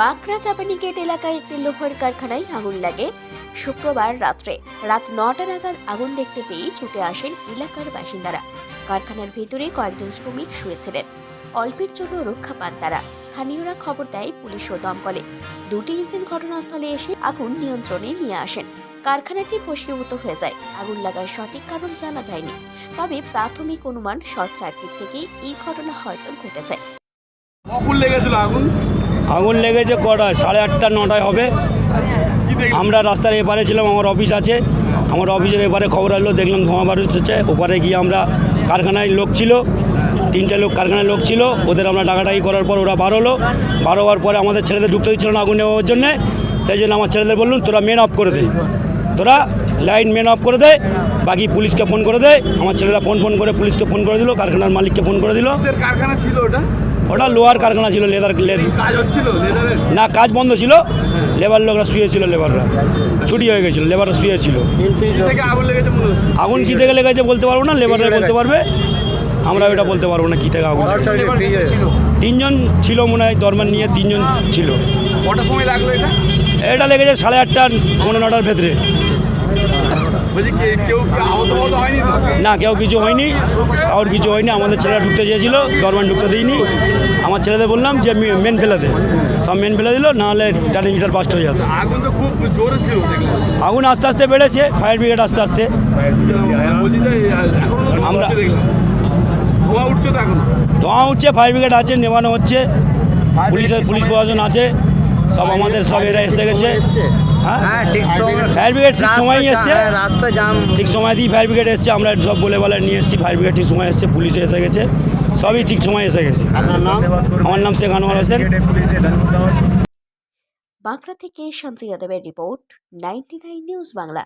Bankra Chapani gate এলাকায় একটি লোহার কারখানায় আগুন লাগে শুক্রবার রাত্রে। রাত ৯টা নাগাদ আগুন দেখতে পেয়ে ছুটে আসেন এলাকার বাসিন্দারা। কারখানার ভেতরে কয়েকজন শ্রমিক শুয়েছিলেন, অল্পের জন্য রক্ষা পান তারা। স্থানীয়রা খবর দেয় পুলিশ ও দমকলে। দুটি ইঞ্জিন ঘটনাস্থলে এসে আগুন নিয়ন্ত্রণে নিয়ে আসেন। কারখানাটি ভস্মীভূত হয়ে যায়। আগুন লাগার সঠিক কারণ জানা যায়নি, তবে প্রাথমিক অনুমান শর্ট সার্কিট থেকেই এই ঘটনা হয়তো ঘটেছে। কখন লেগেছিল আগুন? আগুন লেগেছে কটায়, 8:30 9টায় হবে। আমরা রাস্তার এপারে ছিলাম, আমার অফিস আছে, আমার অফিসের এপারে খবর আসলো, দেখলাম ধোঁয়া বার হচ্ছে। ওপারে গিয়ে আমরা কারখানায় লোক ছিল, 3টে লোক কারখানায় লোক ছিল, ওদের আমরা ডাকাডাকি করার পর ওরা বার হওয়ার পরে আমাদের ছেলেদের ঢুকতে দিচ্ছিল না আগুন নেওয়ার জন্যে। সেই জন্য আমার ছেলেদের বললুন তোরা মেন অফ করে দে, তোরা লাইন মেন অফ করে দে, বাকি পুলিশকে ফোন করে দে। আমার ছেলেরা ফোন করে পুলিশকে ফোন করে দিল, কারখানার মালিককে ফোন করে দিল। কারখানা ছিল ওটা লোহার কারখানা ছিল, লেদার কাজ হচ্ছিল না, কাজ বন্ধ ছিল। লেবার লোকরা শুয়েছিল, লেবাররা ছুটি হয়ে গেছিল, লেবাররা শুয়েছিল। আগুন কী থেকে লেগেছে বলতে পারবো না, লেবাররা বলতে পারবে, আমরা এটা বলতে পারবো না কী থেকে আগুন। 3জন ছিল মনে হয়, দরমান নিয়ে 3জন ছিল। কটার সময় লাগলো এটা লেগেছে 8:30 পৌনে 9টার ভেতরে। না, কেউ কিছু হয়নি, কারোর কিছু হয়নি। আমাদের ছেলেরা ঢুকতে চেয়েছিল, দরমান ঢুকতে দিইনি। আমার ছেলেদের বললাম যে মেন ফেলে দে, সব মেন ফেলে দিল, নাহলে ট্রান্সমিটার বাস্ট হয়ে যেত। আগুন তো খুব জোরে ছিল, আগুন আস্তে আস্তে বেড়েছে, ফায়ার ব্রিগেড আস্তে আস্তে। আমরা ধোঁয়া উঠছে তো, এখন ধোঁয়া উঠছে, ফায়ার ব্রিগেড আছে, নেওয়ানো হচ্ছে, পুলিশ প্রশাসন আছে, সব আমাদের সব এরা এসে গেছে। হ্যাঁ, ঠিক ফায়ার ব্রিগেড ঠিক সময়ই এসছে, রাস্তা জাম ঠিক সময় দিয়ে ফায়ার ব্রিগেড এসছে। আমরা সব বলে নিয়ে এসেছি, ফায়ার ব্রিগেড ঠিক সময় এসছে, পুলিশ এসে গেছে, সবই ঠিক সময় এসে গেছে। আমার নাম শেখ আনোয়ার হোসেন। বাঁকড়া থেকে সঞ্জয় যাদবের রিপোর্ট, 99 নিউজ বাংলা।